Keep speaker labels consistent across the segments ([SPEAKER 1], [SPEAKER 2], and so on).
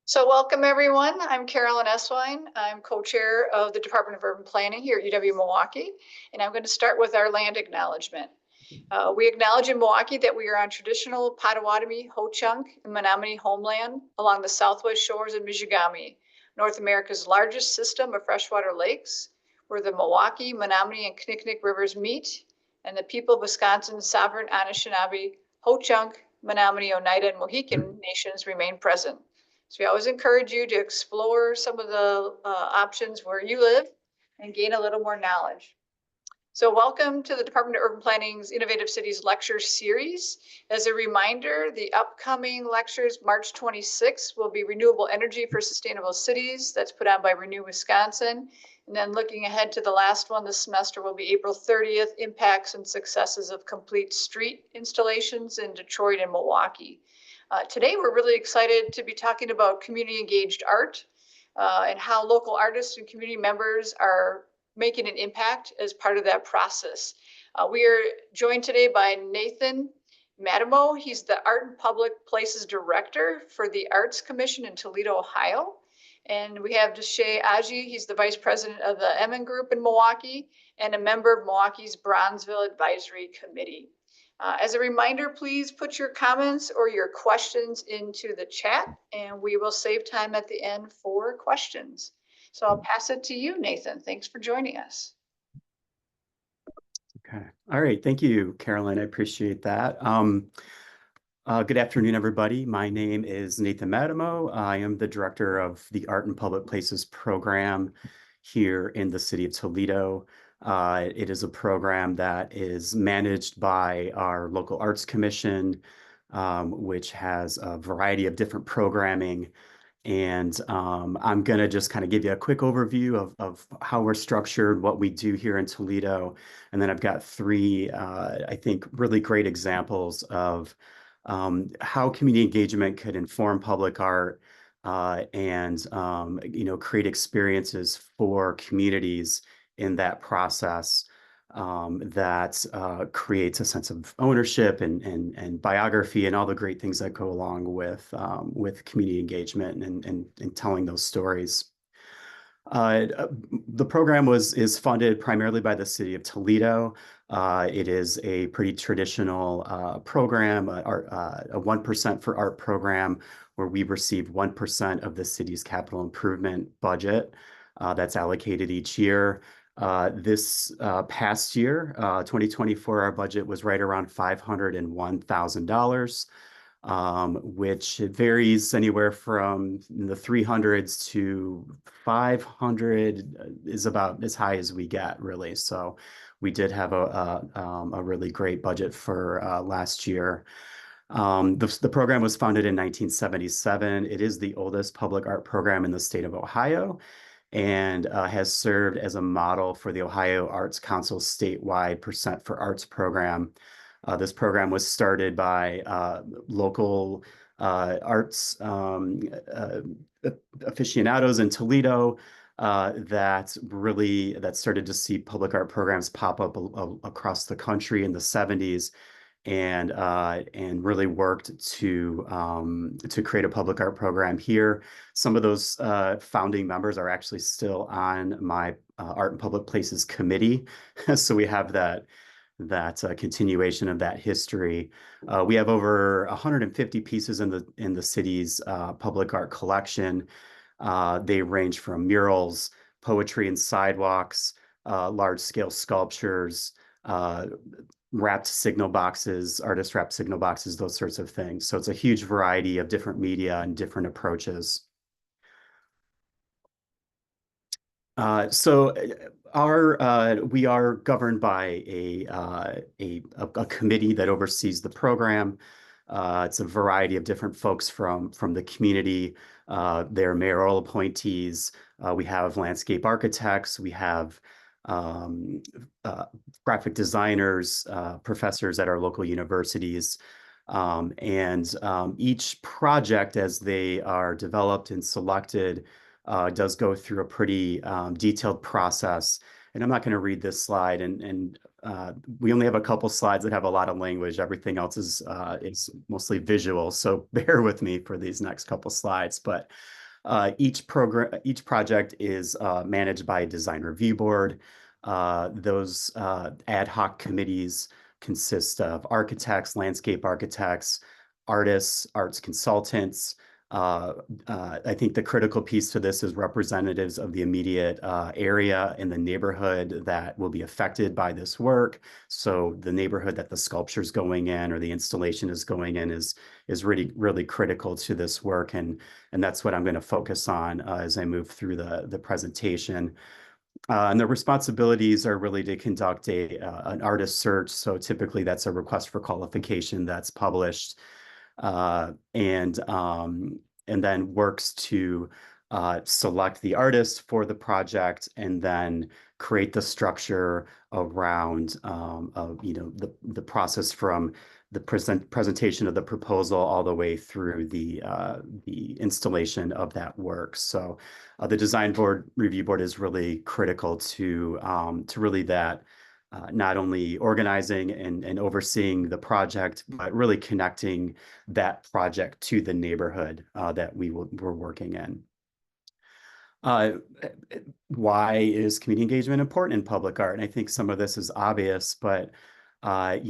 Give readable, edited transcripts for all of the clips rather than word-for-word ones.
[SPEAKER 1] So welcome everyone. I'm Carolyn Eswine. I'm co-chair of the Department of Urban Planning here at UW-Milwaukee, and I'm going to start with our land acknowledgement. We acknowledge in Milwaukee that we are on traditional Potawatomi, Ho-Chunk, and Menominee homeland along the southwest shores of Michigamme, North America's largest system of freshwater lakes, where the Milwaukee, Menominee, and Kinnickinnic rivers meet, and the people of Wisconsin's sovereign Anishinaabe, Ho-Chunk, Menominee, Oneida, and Mohican nations remain present. So we always encourage you to explore some of the options where you live and gain a little more knowledge. So welcome to the Department of Urban Planning's Innovative Cities Lecture Series. As a reminder, the upcoming lectures, March 26th, will be Renewable Energy for Sustainable Cities. That's put on by Renew Wisconsin. And then looking ahead to the last one this semester will be April 30th, Impacts and Successes of Complete Street Installations in Detroit and Milwaukee. Today, we're really excited to be talking about community engaged art and how local artists and community members are making an impact as part of that process. We are joined today by Nathan Madamo. He's the Art and Public Places Director for the Arts Commission in Toledo, Ohio. And we have Deshay Aji. He's the Vice President of the Emin Group in Milwaukee and a member of Milwaukee's Bronzeville Advisory Committee. As a reminder, please put your comments or your questions into the chat, and we will save time at the end for questions. So I'll pass it to you, Nathan. Thanks for joining us.
[SPEAKER 2] Okay. All right. Thank you, Caroline. I appreciate that. Good afternoon, everybody. My name is Nathan Madamo. I am the director of the Art and Public Places program here in the city of Toledo. It is a program that is managed by our local arts commission, which has a variety of different programming. And I'm going to just kind of give you a quick overview of how we're structured, what we do here in Toledo. And then I've got three, I think, really great examples of how community engagement could inform public art and create experiences for communities in that process that creates a sense of ownership and biography and all the great things that go along with community engagement and telling those stories. The program is funded primarily by the city of Toledo. It is a pretty traditional program, a 1% for art program, where we receive 1% of the city's capital improvement budget that's allocated each year. This past year, 2024, our budget was right around $501,000. Which varies anywhere from the 300s to 500 is about as high as we get, really. So we did have a really great budget for last year. The program was founded in 1977. It is the oldest public art program in the state of Ohio and has served as a model for the Ohio Arts Council's statewide Percent for Arts program. This program was started by local arts aficionados in Toledo that started to see public art programs pop up across the country in the 70s and really worked to create a public art program here. Some of those founding members are actually still on my Art and Public Places committee. So we have that continuation of that history. We have over 150 pieces in the city's public art collection. They range from murals, poetry and sidewalks, large-scale sculptures, wrapped signal boxes, artist-wrapped signal boxes, those sorts of things. So it's a huge variety of different media and different approaches. We are governed by a committee that oversees the program. It's a variety of different folks from the community. They're mayoral appointees. We have landscape architects. We have graphic designers, professors at our local universities. Each project, as they are developed and selected, does go through a pretty detailed process. And I'm not going to read this slide, and we only have a couple slides that have a lot of language. Everything else is mostly visual, so bear with me for these next couple slides. But each project is managed by a design review board. Those ad hoc committees consist of architects, landscape architects, artists, arts consultants. I think the critical piece to this is representatives of the immediate area in the neighborhood that will be affected by this work. So the neighborhood that the sculpture is going in or the installation is going in is really, really critical to this work. And that's what I'm going to focus on as I move through the presentation. And the responsibilities are really to conduct an artist search. So typically that's a request for qualification that's published, and then works to select the artist for the project, and then create the structure around the process from the presentation of the proposal all the way through the installation of that work. So the design board review board is really critical to really that. Not only organizing and overseeing the project, but really connecting that project to the neighborhood that we're working in. Why is community engagement important in public art? And I think some of this is obvious, but I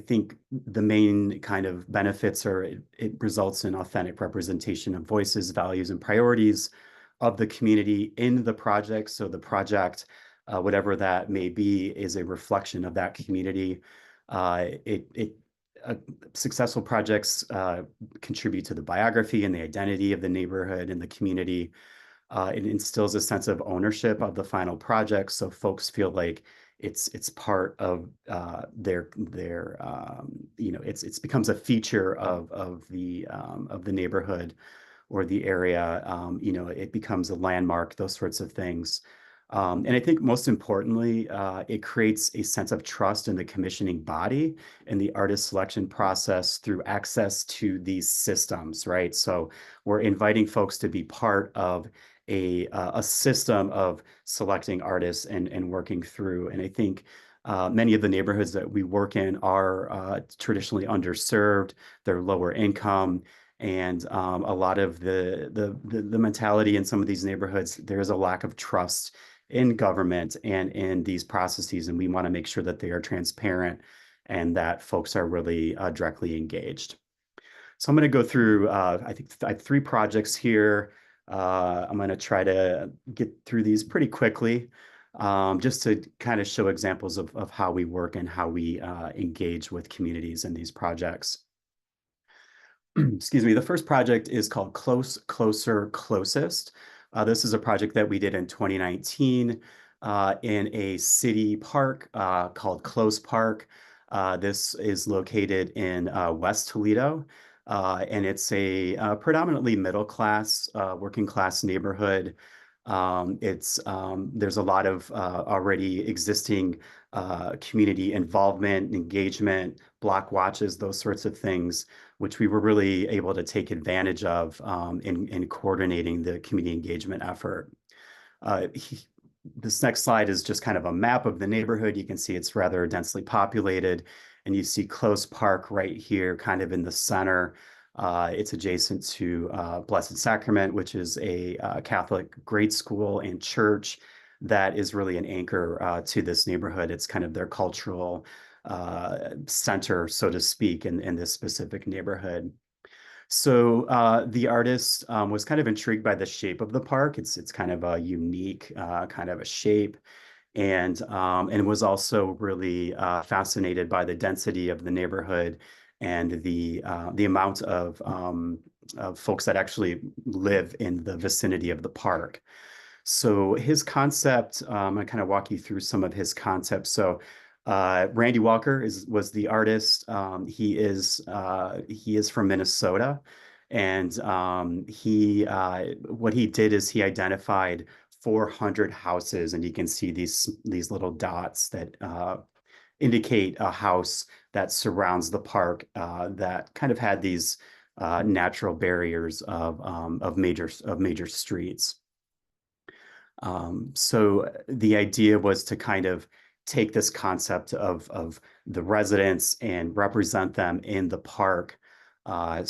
[SPEAKER 2] think the main kind of benefits are it results in authentic representation of voices, values, and priorities of the community in the project. So the project, whatever that may be, is a reflection of that community. Successful projects contribute to the biography and the identity of the neighborhood and the community. It instills a sense of ownership of the final project, so folks feel like it's part of their it becomes a feature of the neighborhood or the area. It becomes a landmark, those sorts of things. And I think most importantly, it creates a sense of trust in the commissioning body and the artist selection process through access to these systems, right? So we're inviting folks to be part of a system of selecting artists and working through. And I think many of the neighborhoods that we work in are traditionally underserved, they're lower income. And a lot of the mentality in some of these neighborhoods, there is a lack of trust in government and in these processes, and we want to make sure that they are transparent and that folks are really directly engaged. So I'm going to go through, I think I have 3 projects here. I'm going to try to get through these pretty quickly, just to kind of show examples of how we work and how we engage with communities in these projects. Excuse me. The first project is called Close, Closer, Closest. This is a project that we did in 2019 in a city park called Close Park. This is located in West Toledo, and it's a predominantly middle class, working class neighborhood. There's a lot of already existing community involvement, engagement, block watches, those sorts of things, which we were really able to take advantage of in coordinating the community engagement effort. This next slide is just kind of a map of the neighborhood. You can see it's rather densely populated, and you see Close Park right here, kind of in the center. It's adjacent to Blessed Sacrament, which is a Catholic grade school and church that is really an anchor to this neighborhood. It's kind of their cultural center, so to speak, in this specific neighborhood. So the artist was kind of intrigued by the shape of the park. It's kind of a unique kind of a shape, and was also really fascinated by the density of the neighborhood and the amount of folks that actually live in the vicinity of the park. So his concept, I'm going to kind of walk you through some of his concepts. So Randy Walker was the artist. He is from Minnesota, and what he did is he identified 400 houses, and you can see these little dots that indicate a house that surrounds the park that kind of had these natural barriers of major streets. So the idea was to kind of take this concept of the residents and represent them in the park. Kind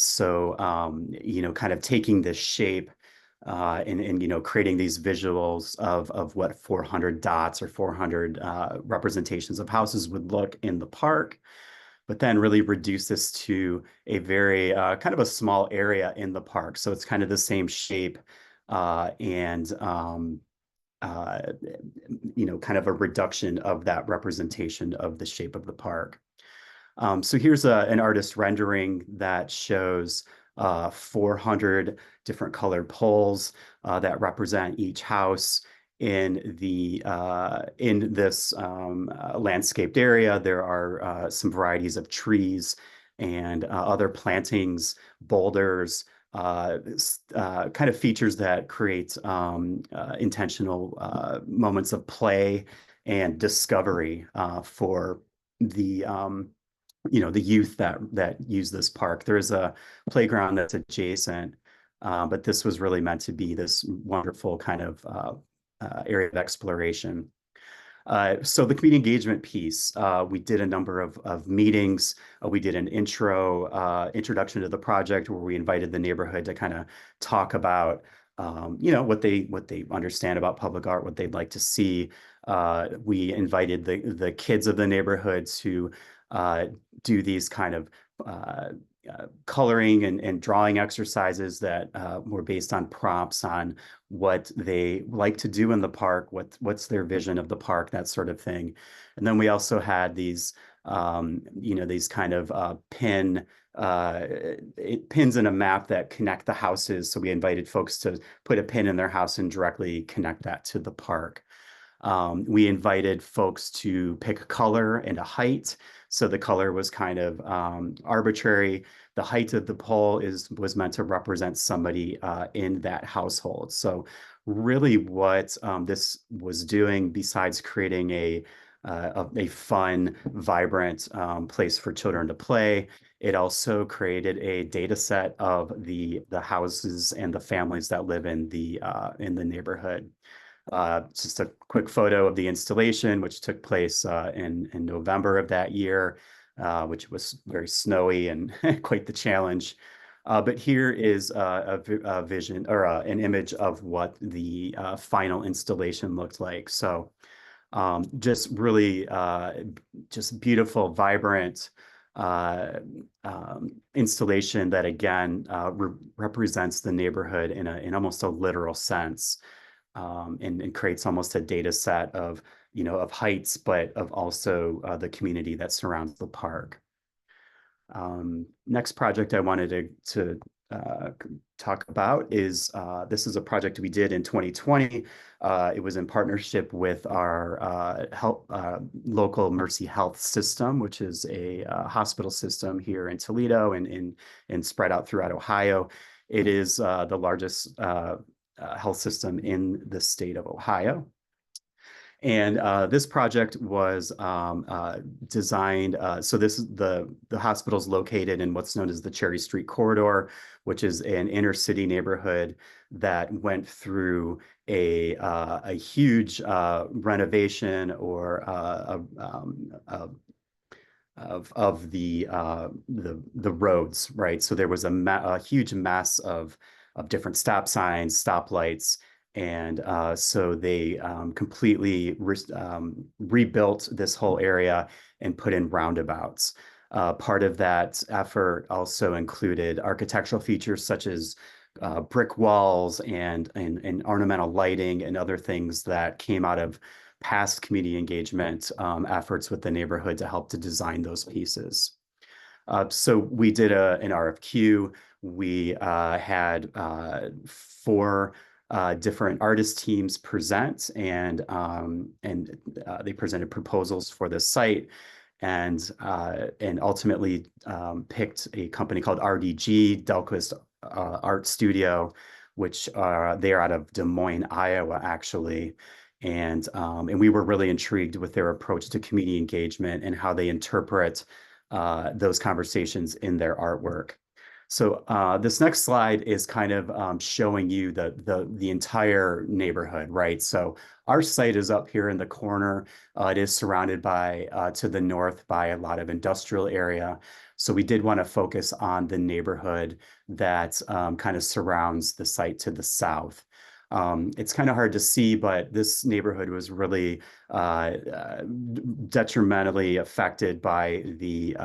[SPEAKER 2] of taking this shape and creating these visuals of what 400 dots or 400 representations of houses would look in the park, but then really reduce this to a very kind of a small area in the park. So it's kind of the same shape and uh, kind of a reduction of that representation of the shape of the park. So here's an artist rendering that shows 400 different colored poles that represent each house in this landscaped area. There are some varieties of trees and other plantings, boulders, kind of features that create intentional moments of play and discovery for the youth that use this park. There is a playground that's adjacent, but this was really meant to be this wonderful kind of area of exploration. So the community engagement piece, we did a number of meetings. We did an introduction to the project where we invited the neighborhood to kind of talk about, what they understand about public art, what they'd like to see. We invited the kids of the neighborhood to do these kind of coloring and drawing exercises that were based on prompts on what they like to do in the park, what's their vision of the park, that sort of thing. And then we also had these kind of pins in a map that connect the houses. So we invited folks to put a pin in their house and directly connect that to the park. We invited folks to pick a color and a height. So the color was kind of arbitrary. The height of the pole was meant to represent somebody in that household. So really what this was doing, besides creating a fun, vibrant place for children to play, it also created a data set of the houses and the families that live in the neighborhood. Just a quick photo of the installation, which took place in November of that year, which was very snowy and quite the challenge. But here is a vision or an image of what the final installation looked like. So just really just beautiful, vibrant installation that again represents the neighborhood in almost a literal sense. And creates almost a data set of heights, but of also the community that surrounds the park. Next project I wanted to talk about is this is a project we did in 2020. It was in partnership with our local Mercy Health system, which is a hospital system here in Toledo and spread out throughout Ohio. It is the largest health system in the state of Ohio. And this project was designed, so this is the hospital's located in what's known as the Cherry Street Corridor, which is an inner city neighborhood that went through a huge renovation or of the roads, right? So there was a huge mess of different stop signs, stoplights, and so they completely rebuilt this whole area and put in roundabouts. Part of that effort also included architectural features such as brick walls and ornamental lighting and other things that came out of past community engagement efforts with the neighborhood to help to design those pieces. So we did an RFQ. We had 4 different artist teams present, and they presented proposals for the site, and ultimately picked a company called RDG, Delquist Art Studio, which they are out of Des Moines, Iowa, actually. And we were really intrigued with their approach to community engagement and how they interpret those conversations in their artwork. So this next slide is kind of showing you the entire neighborhood, right? So our site is up here in the corner. It is surrounded by to the north by a lot of industrial area. So we did want to focus on the neighborhood that kind of surrounds the site to the south. It's kind of hard to see, but this neighborhood was really detrimentally affected by the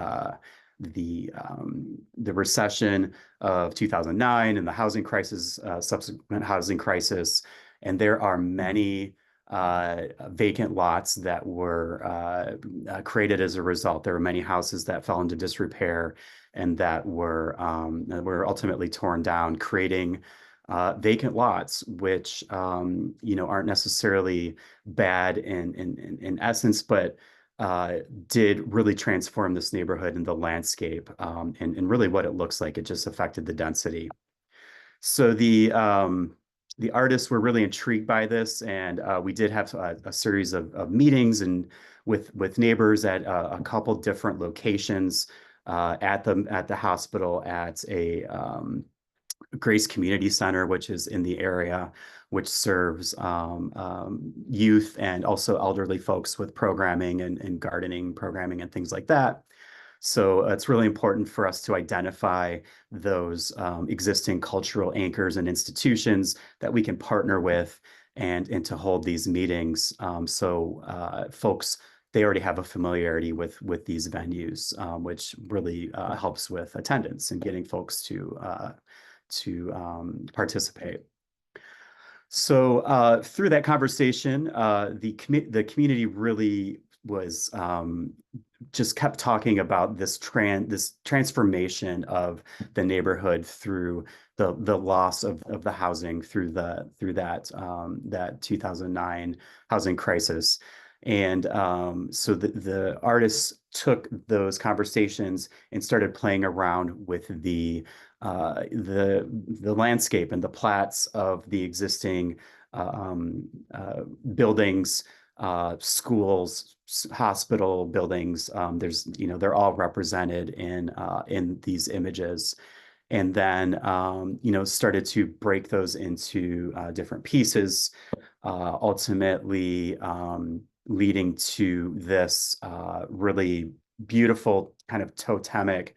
[SPEAKER 2] recession of 2009 and the housing crisis, subsequent housing crisis. And there are many vacant lots that were created as a result. There were many houses that fell into disrepair and that were ultimately torn down, creating vacant lots, which aren't necessarily bad in essence, but did really transform this neighborhood and the landscape and really what it looks like. It just affected the density. So the artists were really intrigued by this, and we did have a series of meetings and with neighbors at a couple different locations at the hospital, at a Grace Community Center, which is in the area, which serves youth and also elderly folks with programming and gardening programming and things like that. So it's really important for us to identify those existing cultural anchors and institutions that we can partner with and to hold these meetings. So folks, they already have a familiarity with these venues, which really helps with attendance and getting folks to participate. So through that conversation, the community really was just kept talking about this transformation of the neighborhood through the loss of the housing through that 2009 housing crisis. And so the artists took those conversations and started playing around with the landscape and the plats of the existing buildings, schools, hospital buildings. They're all represented in these images, and then started to break those into different pieces, ultimately leading to this really beautiful kind of totemic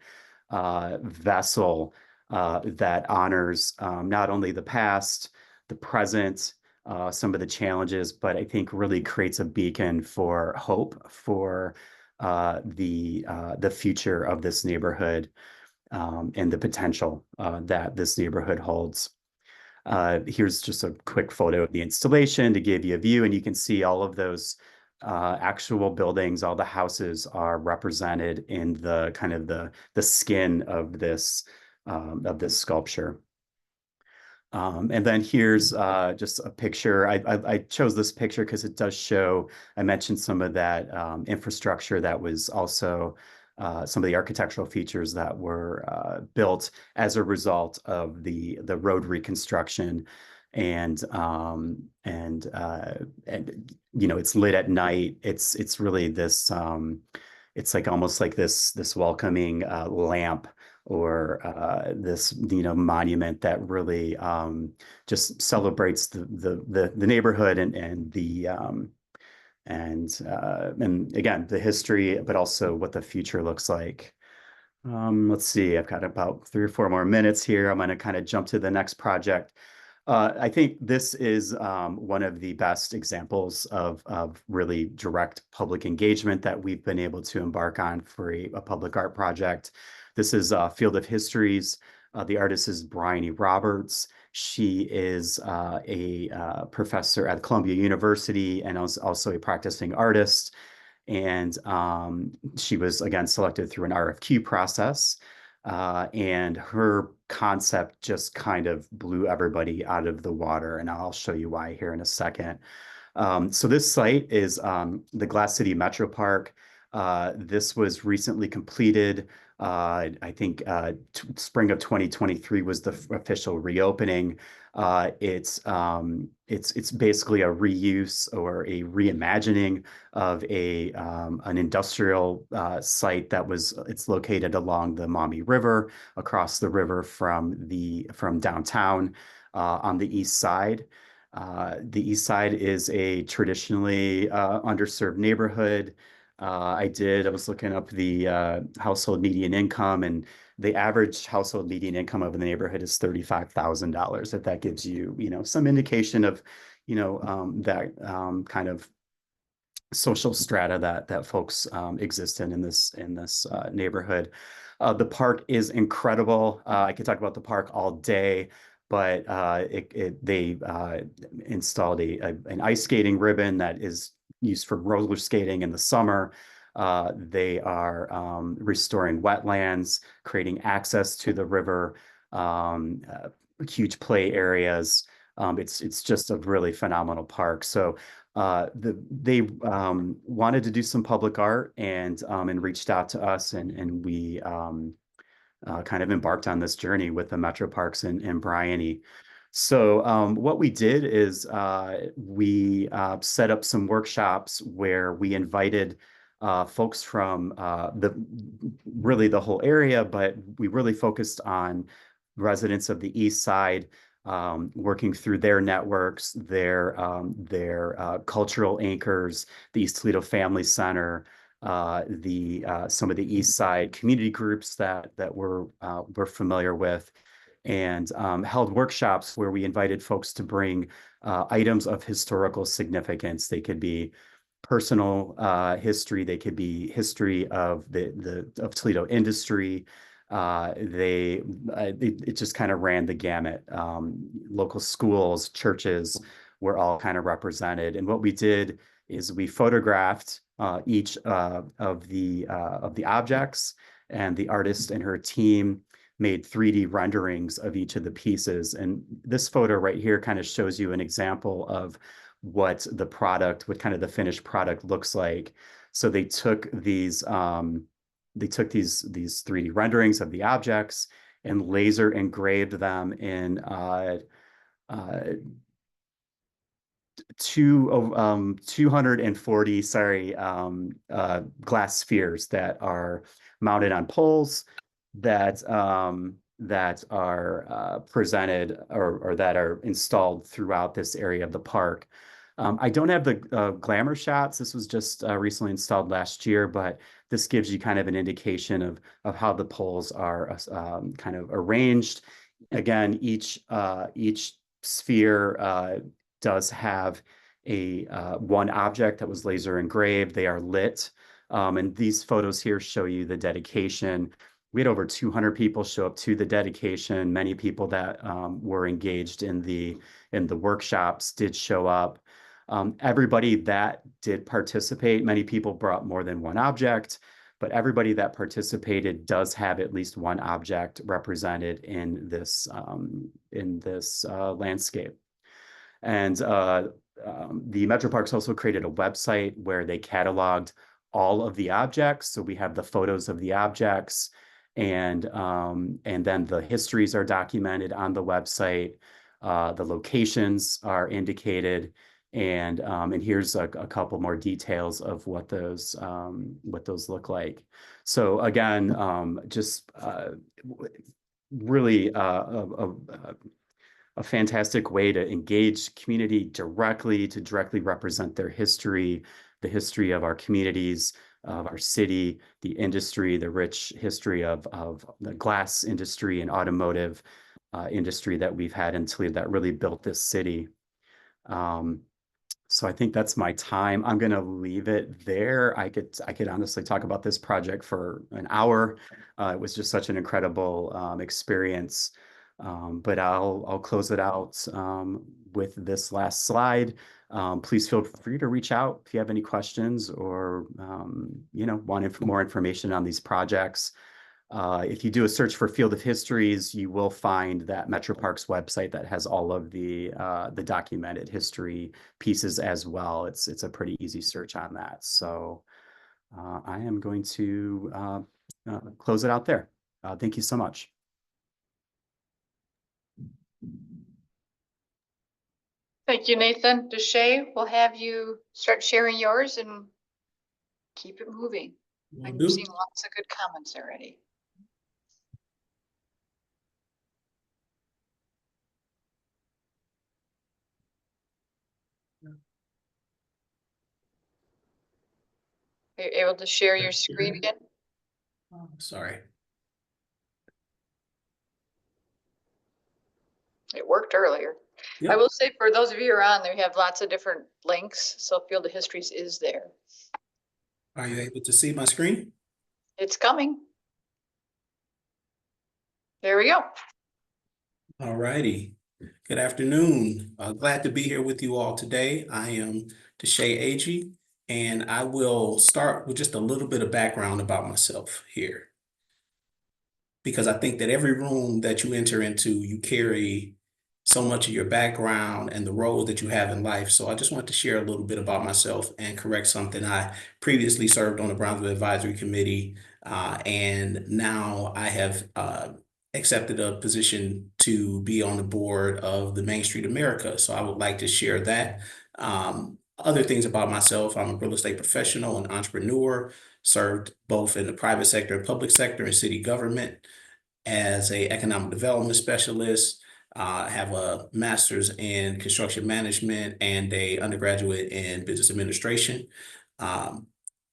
[SPEAKER 2] vessel that honors not only the past, the present, some of the challenges, but I think really creates a beacon for hope for the future of this neighborhood and the potential that this neighborhood holds. Here's just a quick photo of the installation to give you a view, and you can see all of those actual buildings, all the houses are represented in the kind of the skin of this sculpture. And then here's just a picture. I chose this picture because it does show, I mentioned some of that infrastructure that was also some of the architectural features that were built as a result of the road reconstruction. And it's lit at night. It's really this it's like almost like this welcoming lamp or this monument that really just celebrates the neighborhood and again the history, but also what the future looks like. Let's see, I've got about 3 or 4 more minutes here. I'm going to kind of jump to the next project. I think this is one of the best examples of really direct public engagement that we've been able to embark on for a public art project. This is Field of Histories. The artist is Bryony Roberts. She is a professor at Columbia University and also a practicing artist. And she was, again, selected through an RFQ process. And her concept just kind of blew everybody out of the water. And I'll show you why here in a second. So this site is the Glass City Metro Park. This was recently completed. I think spring of 2023 was the official reopening. It's basically a reuse or a reimagining of an industrial site it's located along the Maumee River, across the river from downtown on the east side. The east side is a traditionally underserved neighborhood. I was looking up the household median income, and the average household median income of the neighborhood is $35,000. If that gives you, some indication of, that kind of social strata that folks exist in this neighborhood. The park is incredible. I could talk about the park all day, but they installed an ice skating ribbon that is used for roller skating in the summer. They are restoring wetlands, creating access to the river, huge play areas. It's just a really phenomenal park. So they wanted to do some public art and reached out to us, and we kind of embarked on this journey with the Metro Parks in Bryony. So what we did is we set up some workshops where we invited folks from the whole area, but we really focused on residents of the East Side, working through their networks, their cultural anchors, the East Toledo Family Center, some of the East Side community groups that we're familiar with, and held workshops where we invited folks to bring items of historical significance. They could be personal history, they could be history of of Toledo industry. It just kind of ran the gamut. Local schools, churches were all kind of represented. And what we did is we photographed each of the objects, and the artist and her team made 3D renderings of each of the pieces. And this photo right here kind of shows you an example of what kind of the finished product looks like. So they took these 3D renderings of the objects and laser engraved them in 240 glass spheres that are mounted on poles that are presented or that are installed throughout this area of the park. I don't have the glamour shots. This was just recently installed last year, but this gives you kind of an indication of how the poles are kind of arranged. Again, each sphere does have one object that was laser engraved. They are lit. And these photos here show you the dedication. We had over 200 people show up to the dedication. Many people that were engaged in the workshops did show up. Everybody that did participate, many people brought more than one object, but everybody that participated does have at least one object represented in this landscape. And the Metro Parks also created a website where they cataloged all of the objects. So we have the photos of the objects, and then the histories are documented on the website. The locations are indicated, and here's a couple more details of what those look like. So again, just really a fantastic way to engage community directly, to directly represent their history, the history of our communities, of our city, the industry, the rich history of the glass industry and automotive industry that we've had in Toledo that really built this city. So I think that's my time. I'm going to leave it there. I could honestly talk about this project for an hour. It was just such an incredible experience. But I'll close it out with this last slide. Please feel free to reach out if you have any questions or want more information on these projects. If you do a search for Field of Histories, you will find that Metro Parks website that has all of the documented history pieces as well. It's a pretty easy search on that. So I am going to close it out there. Thank you so much.
[SPEAKER 1] Thank you, Nathan. Deshay, we'll have you start sharing yours and keep it moving. I'm seeing lots of good comments already. Are you able to share your screen again?
[SPEAKER 3] Oh, sorry.
[SPEAKER 1] It worked earlier.
[SPEAKER 3] Yep.
[SPEAKER 1] I will say for those of you who are on there, you have lots of different links. So Field of Histories is there.
[SPEAKER 3] Are you able to see my screen?
[SPEAKER 1] It's coming. There we go.
[SPEAKER 3] All righty. Good afternoon. Glad to be here with you all today. I am Deshay Agee, and I will start with just a little bit of background about myself here. Because I think that every room that you enter into, you carry so much of your background and the role that you have in life. So I just want to share a little bit about myself and correct something. I previously served on the Bronzeville Advisory Committee, and now I have accepted a position to be on the board of the Main Street America. So I would like to share that. Other things about myself: I'm a real estate professional and entrepreneur, served both in the private sector and public sector and city government as an economic development specialist. I have a master's in construction management and an undergraduate in business administration. I'm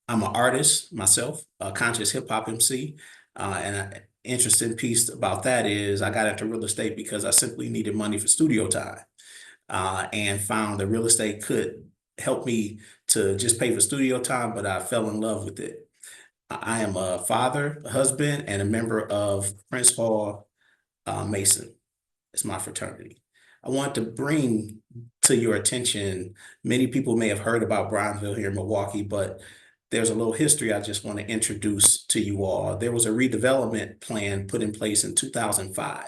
[SPEAKER 3] an artist myself, a conscious hip hop MC. And an interesting piece about that is I got into real estate because I simply needed money for studio time, and found that real estate could help me to just pay for studio time, but I fell in love with it. I am a father, a husband, and a member of Prince Hall Mason. It's my fraternity. I want to bring to your attention, many people may have heard about Bronzeville here in Milwaukee, but there's a little history I just want to introduce to you all. There was a redevelopment plan put in place in 2005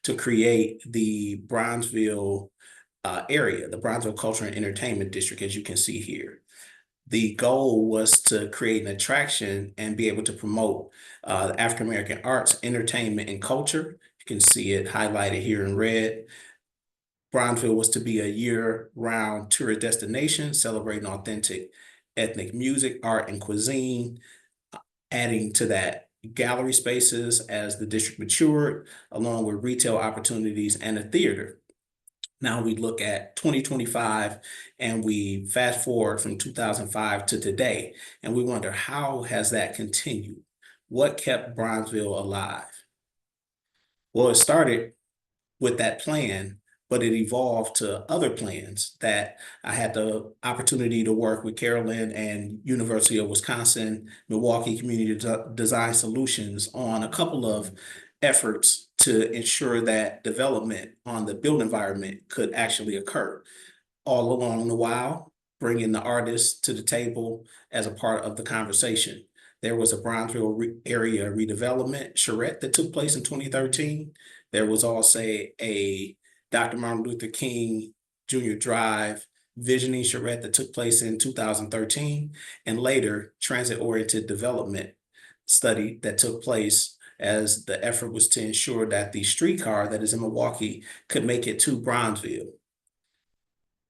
[SPEAKER 3] to create the Bronzeville area, the Bronzeville Culture and Entertainment District, as you can see here. The goal was to create an attraction and be able to promote African-American arts, entertainment, and culture. You can see it highlighted here in red. Bronzeville was to be a year-round tourist destination, celebrating authentic ethnic music, art, and cuisine, adding to that gallery spaces as the district matured, along with retail opportunities and a theater. Now we look at 2025 and we fast forward from 2005 to today, and we wonder, how has that continued? What kept Bronzeville alive? Well, it started with that plan, but it evolved to other plans that I had the opportunity to work with Carolyn and University of Wisconsin-Milwaukee Community Design Solutions on a couple of efforts to ensure that development on the built environment could actually occur. All along the while, bringing the artists to the table as a part of the conversation. There was a Bronzeville area redevelopment charrette that took place in 2013. There was also a Dr. Martin Luther King Jr. Drive visioning charrette that took place in 2013, and later transit-oriented development study that took place as the effort was to ensure that the streetcar that is in Milwaukee could make it to Bronzeville.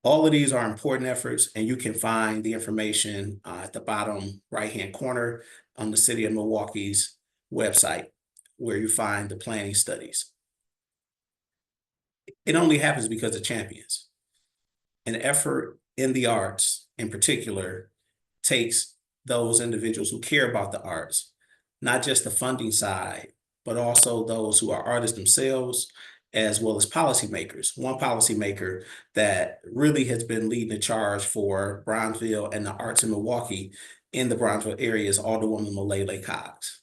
[SPEAKER 3] All of these are important efforts, and you can find the information at the bottom right-hand corner on the City of Milwaukee's website, where you find the planning studies. It only happens because of champions. An effort in the arts, in particular, takes those individuals who care about the arts, not just the funding side, but also those who are artists themselves, as well as policymakers. One policymaker that really has been leading the charge for Bronzeville and the arts in Milwaukee in the Bronzeville area is Alderwoman Malele Cox.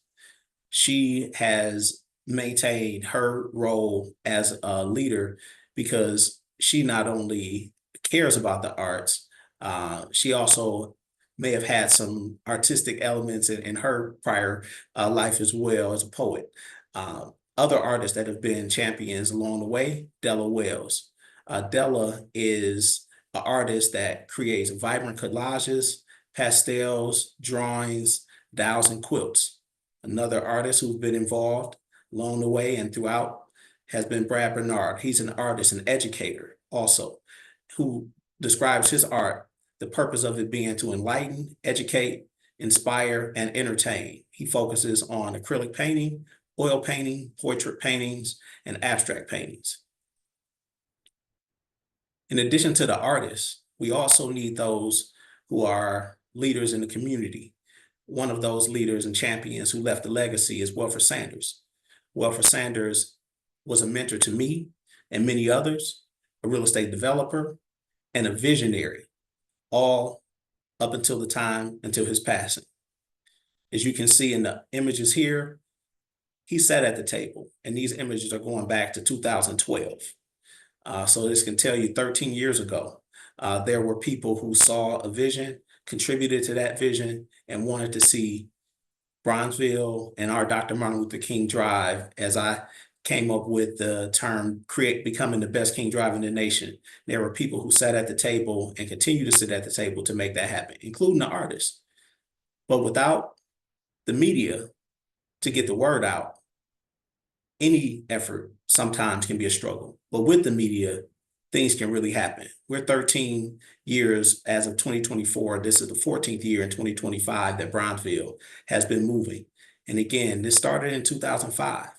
[SPEAKER 3] She has maintained her role as a leader because she not only cares about the arts, she also may have had some artistic elements in her prior life as well as a poet. Other artists that have been champions along the way: Della Wells. Della is an artist that creates vibrant collages, pastels, drawings, dowels, and quilts. Another artist who's been involved along the way and throughout has been Brad Bernard. He's an artist and educator also, who describes his art, the purpose of it being to enlighten, educate, inspire, and entertain. He focuses on acrylic painting, oil painting, portrait paintings, and abstract paintings. In addition to the artists, we also need those who are leaders in the community. One of those leaders and champions who left a legacy is Wilford Sanders. Wilford Sanders was a mentor to me and many others, a real estate developer, and a visionary, all up until his passing. As you can see in the images here, he sat at the table, and these images are going back to 2012. So this can tell you 13 years ago, there were people who saw a vision, contributed to that vision, and wanted to see Bronzeville and our Dr. Martin Luther King Drive, as I came up with the term, becoming the best King Drive in the nation. There were people who sat at the table and continue to sit at the table to make that happen, including the artists. But without the media to get the word out, any effort sometimes can be a struggle. But with the media, things can really happen. We're 13 years as of 2024. This is the 14th year in 2025 that Bronzeville has been moving. And again, this started in 2005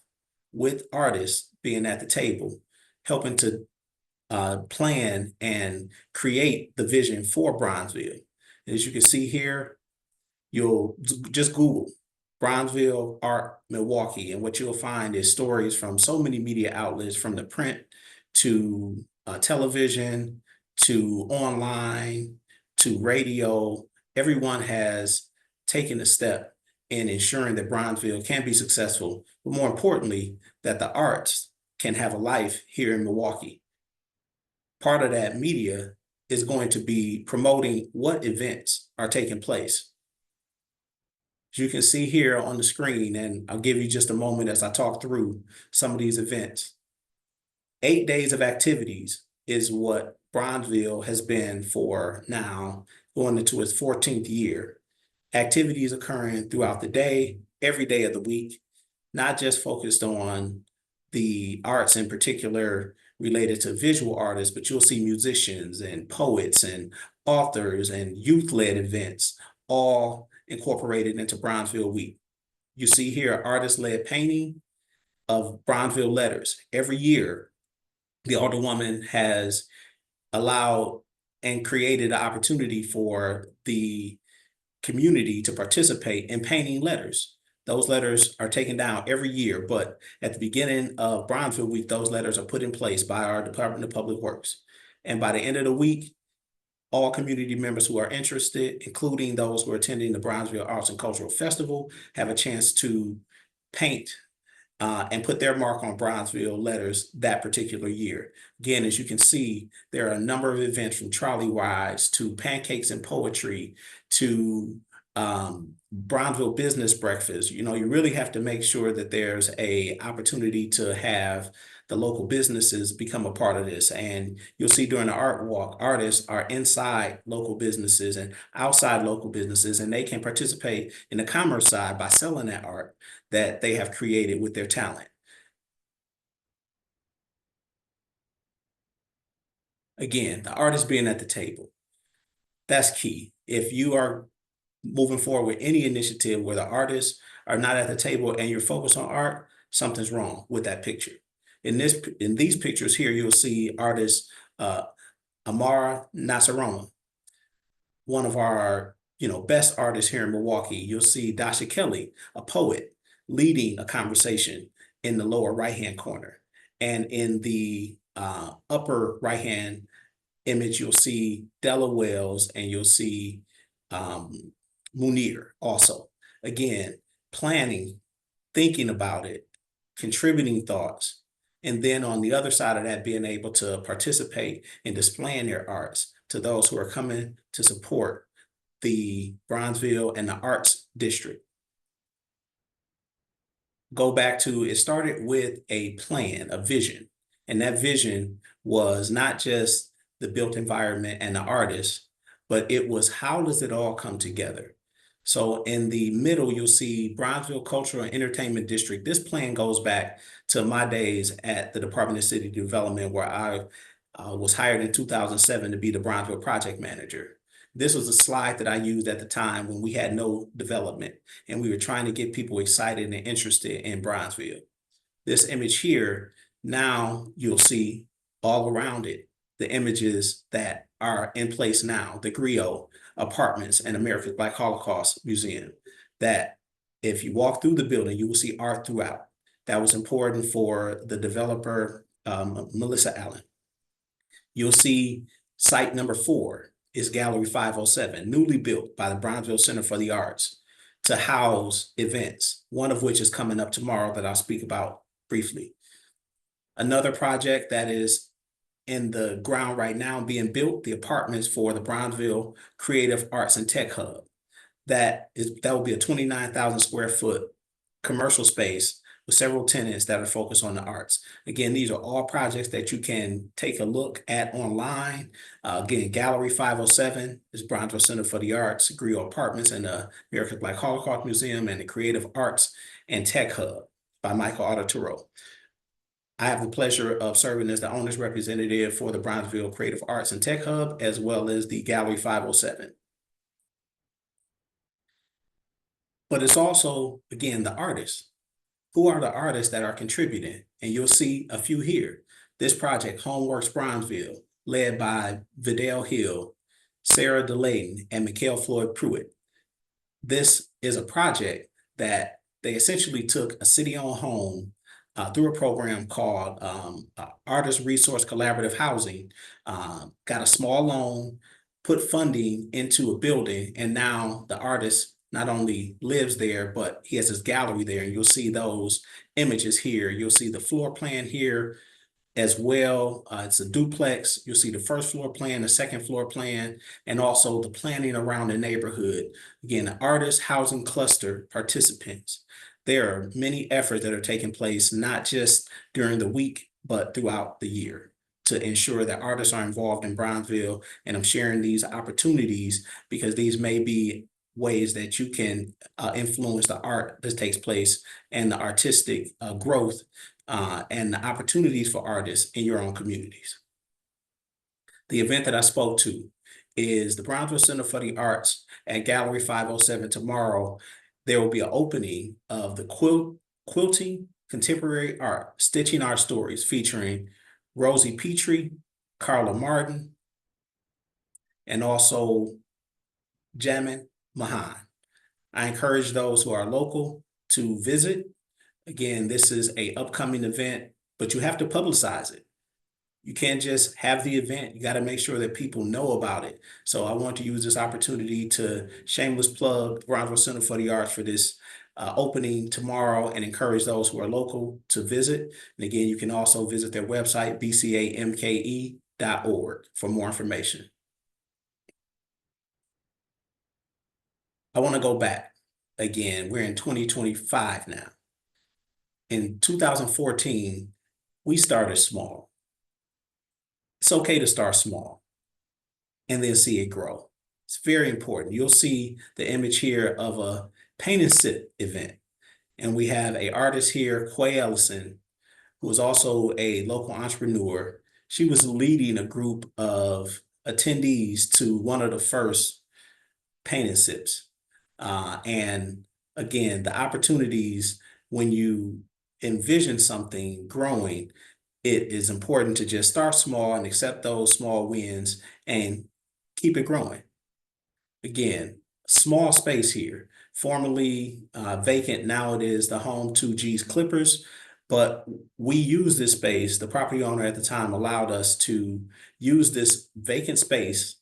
[SPEAKER 3] with artists being at the table, helping to plan and create the vision for Bronzeville. As you can see here, you'll just Google Bronzeville Art Milwaukee, and what you'll find is stories from so many media outlets, from the print to television to online to radio. Everyone has taken a step in ensuring that Bronzeville can be successful, but more importantly, that the arts can have a life here in Milwaukee. Part of that media is going to be promoting what events are taking place. As you can see here on the screen, and I'll give you just a moment as I talk through some of these events. 8 days of activities is what Bronzeville has been for now, going into its 14th year. Activities occurring throughout the day, every day of the week, not just focused on the arts in particular related to visual artists, but you'll see musicians and poets and authors and youth-led events all incorporated into Bronzeville Week. You see here artist-led painting of Bronzeville letters. Every year, the Alderwoman has allowed and created an opportunity for the community to participate in painting letters. Those letters are taken down every year, but at the beginning of Bronzeville Week, those letters are put in place by our Department of Public Works. And by the end of the week, all community members who are interested, including those who are attending the Bronzeville Arts and Cultural Festival, have a chance to paint and put their mark on Bronzeville letters that particular year. Again, as you can see, there are a number of events, from trolley rides to pancakes and poetry to Bronzeville business breakfast. You know, you really have to make sure that there's a opportunity to have the local businesses become a part of this. And you'll see during the art walk, artists are inside local businesses and outside local businesses, and they can participate in the commerce side by selling that art that they have created with their talent. Again, the artist being at the table, that's key. If you are moving forward with any initiative where the artists are not at the table and you're focused on art, something's wrong with that picture. In these pictures here, you'll see artist Amara Nasaroma, one of our best artists here in Milwaukee. You'll see Dasha Kelly, a poet, leading a conversation in the lower right-hand corner. And in the upper right-hand image, you'll see Della Wells, and you'll see Munir also. Again, planning, thinking about it, contributing thoughts, and then on the other side of that, being able to participate in displaying their arts to those who are coming to support the Bronzeville and the Arts District. Go back to, it started with a plan, a vision, and that vision was not just the built environment and the artists, but it was how does it all come together? So in the middle, you'll see Bronzeville Cultural and Entertainment District. This plan goes back to my days at the Department of City Development, where I was hired in 2007 to be the Bronzeville project manager. This was a slide that I used at the time when we had no development and we were trying to get people excited and interested in Bronzeville. This image here, now you'll see all around it, the images that are in place now, the Griot Apartments and America's Black Holocaust Museum, that if you walk through the building, you will see art throughout. That was important for the developer, Melissa Allen. You'll see site number 4 is Gallery 507, newly built by the Bronzeville Center for the Arts to house events, one of which is coming up tomorrow that I'll speak about briefly. Another project that is in the ground right now being built, the apartments for the Bronzeville Creative Arts and Tech Hub. That will be a 29,000 square foot commercial space with several tenants that are focused on the arts. Again, these are all projects that you can take a look at online. Again, Gallery 507 is Bronzeville Center for the Arts, Griot Apartments, and the America's Black Holocaust Museum, and the Creative Arts and Tech Hub by Michael Arturo. I have the pleasure of serving as the owner's representative for the Bronzeville Creative Arts and Tech Hub, as well as the Gallery 507. But it's also, again, the artists. Who are the artists that are contributing? And you'll see a few here. This project, Homeworks Bronzeville, led by Vidal Hill, Sarah DeLayton, and Mikhail Floyd Pruitt. This is a project that they essentially took a city-owned home through a program called Artist Resource Collaborative Housing, got a small loan, put funding into a building, and now the artist not only lives there, but he has his gallery there, and you'll see those images here. You'll see the floor plan here as well. It's a duplex. You'll see the first floor plan, the second floor plan, and also the planning around the neighborhood. Again, the artist housing cluster participants. There are many efforts that are taking place, not just during the week, but throughout the year to ensure that artists are involved in Bronzeville. And I'm sharing these opportunities because these may be ways that you can influence the art that takes place and the artistic growth and the opportunities for artists in your own communities. The event that I spoke to is the Bronzeville Center for the Arts at Gallery 507 tomorrow. There will be an opening of the Quilting Contemporary Art, Stitching Our Stories, featuring Rosie Petrie, Carla Martin, and also Jamin Mahan. I encourage those who are local to visit. Again, this is an upcoming event, but you have to publicize it. You can't just have the event. You got to make sure that people know about it. So I want to use this opportunity to shameless plug Bronzeville Center for the Arts for this opening tomorrow and encourage those who are local to visit. And again, you can also visit their website, bcamke.org, for more information. I want to go back. Again, we're in 2025 now. In 2014, we started small. It's okay to start small and then see it grow. It's very important. You'll see the image here of a paint and sip event. And we have an artist here, Quay Ellison, who is also a local entrepreneur. She was leading a group of attendees to one of the first paint and sips. And again, the opportunities when you envision something growing, it is important to just start small and accept those small wins and keep it growing. Again, small space here, formerly vacant. Now it is the home to G's Clippers, but we use this space. The property owner at the time allowed us to use this vacant space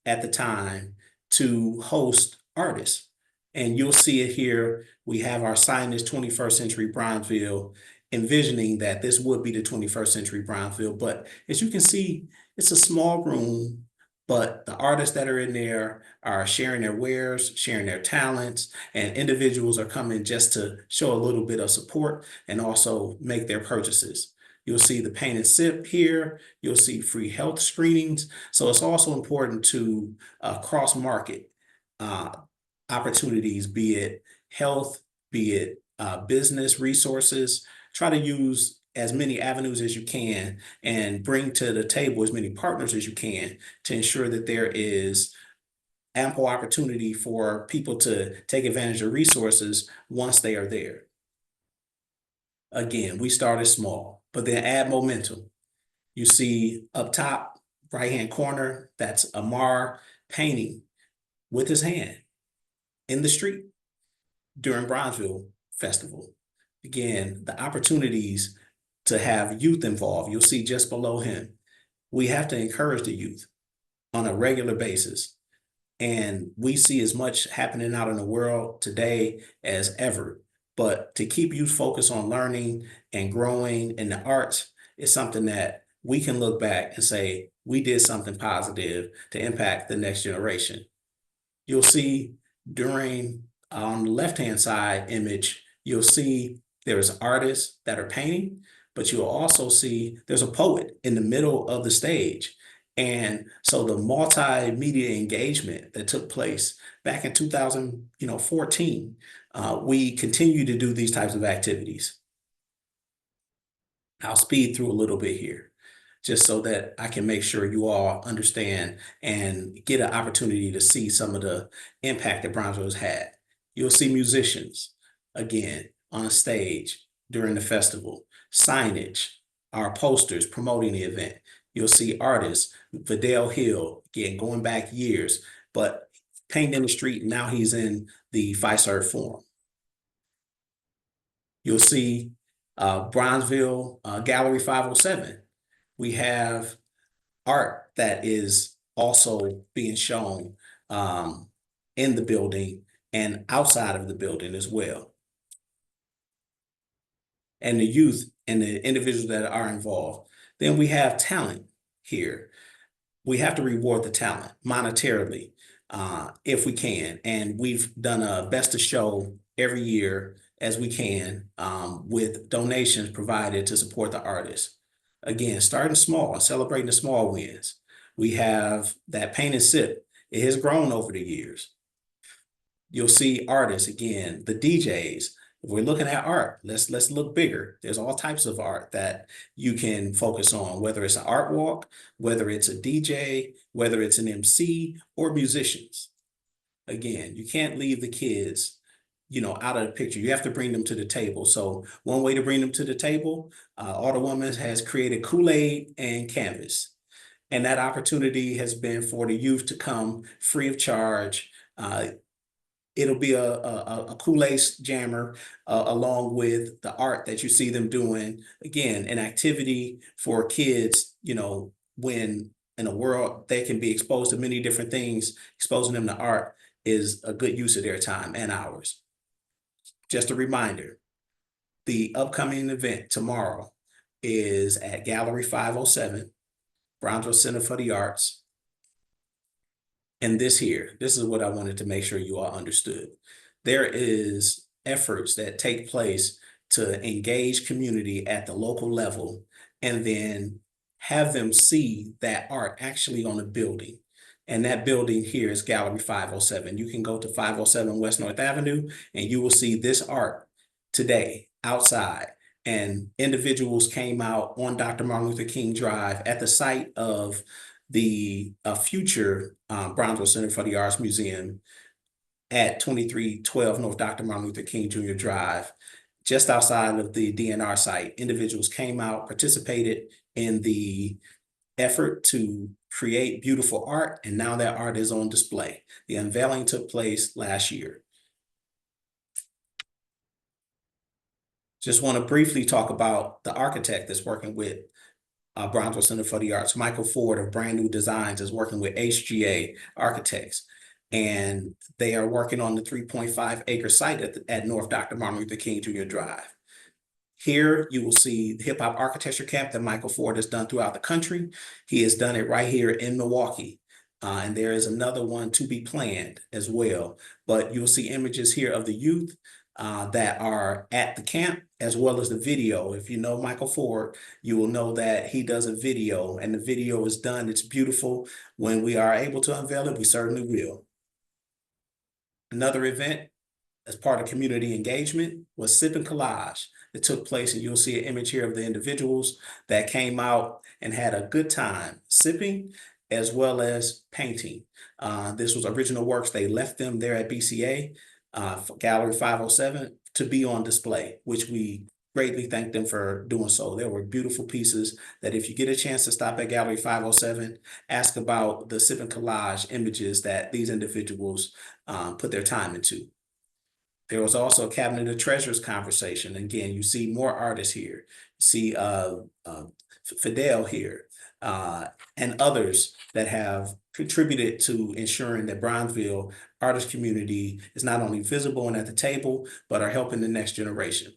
[SPEAKER 3] at the time to host artists. And you'll see it here. We have our signage 21st Century Bronzeville, envisioning that this would be the 21st Century Bronzeville. But as you can see, it's a small room, but the artists that are in there are sharing their wares, sharing their talents, and individuals are coming just to show a little bit of support and also make their purchases. You'll see the pain and sip here. You'll see free health screenings. So it's also important to cross-market opportunities, be it health, be it business resources. Try to use as many avenues as you can and bring to the table as many partners as you can to ensure that there is ample opportunity for people to take advantage of resources once they are there. Again, we started small, but then add momentum. You see up top, right-hand corner, that's Amar painting with his hand in the street during Bronzeville Festival. Again, the opportunities to have youth involved, you'll see just below him. We have to encourage the youth on a regular basis. And we see as much happening out in the world today as ever. But to keep youth focused on learning and growing in the arts is something that we can look back and say, we did something positive to impact the next generation. You'll see during, on the left-hand side image, you'll see there's artists that are painting, but you'll also see there's a poet in the middle of the stage. And so the multimedia engagement that took place back in 2014, we continue to do these types of activities. I'll speed through a little bit here, just so that I can make sure you all understand and get an opportunity to see some of the impact that Bronzeville has had. You'll see musicians, again, on a stage during the festival, signage, our posters promoting the event. You'll see artists, Vidal Hill, again, going back years, but painting in the street, now he's in the Fiserv Forum. You'll see Bronzeville Gallery 507. We have art that is also being shown in the building and outside of the building as well. And the youth and the individuals that are involved. Then we have talent here. We have to reward the talent monetarily if we can. And we've done a best to show every year as we can with donations provided to support the artists. Again, starting small, celebrating the small wins. We have that paint and sip. It has grown over the years. You'll see artists, again, the DJs. If we're looking at art, let's look bigger. There's all types of art that you can focus on, whether it's an art walk, whether it's a DJ, whether it's an MC or musicians. Again, you can't leave the kids, out of the picture. You have to bring them to the table. So one way to bring them to the table, Alderwoman has created Kool-Aid and Canvas. And that opportunity has been for the youth to come free of charge. It'll be a Kool-Aid jammer along with the art that you see them doing. Again, an activity for kids, when in a world they can be exposed to many different things, exposing them to art is a good use of their time and ours. Just a reminder, the upcoming event tomorrow is at Gallery 507, Bronzeville Center for the Arts. And this is what I wanted to make sure you all understood. There is efforts that take place to engage community at the local level and then have them see that art actually on a building. And that building here is Gallery 507. You can go to 507 West North Avenue and you will see this art today outside. And individuals came out on Dr. Martin Luther King Drive at the site of the future Bronzeville Center for the Arts Museum at 2312 North Dr. Martin Luther King Jr. Drive, just outside of the DNR site. Individuals came out, participated in the effort to create beautiful art, and now that art is on display. The unveiling took place last year. Just want to briefly talk about the architect that's working with Bronzeville Center for the Arts. Michael Ford of Brand New Designs is working with HGA Architects, and they are working on the 3.5 acre site at North Dr. Martin Luther King Jr. Drive. Here you will see the hip hop architecture camp that Michael Ford has done throughout the country. He has done it right here in Milwaukee. And there is another one to be planned as well. But you'll see images here of the youth that are at the camp, as well as the video. If you know Michael Ford, you will know that he does a video, and the video is done. It's beautiful. When we are able to unveil it, we certainly will. Another event as part of community engagement was Sip and Collage that took place, and you'll see an image here of the individuals that came out and had a good time sipping as well as painting. This was original works. They left them there at BCA, Gallery 507, to be on display, which we greatly thank them for doing so. There were beautiful pieces that if you get a chance to stop at Gallery 507, ask about the Sip and Collage images that these individuals put their time into. There was also a Cabinet of Treasures conversation. Again, you see more artists here. You see Fidel here, and others that have contributed to ensuring that Bronzeville artist community is not only visible and at the table, but are helping the next generation.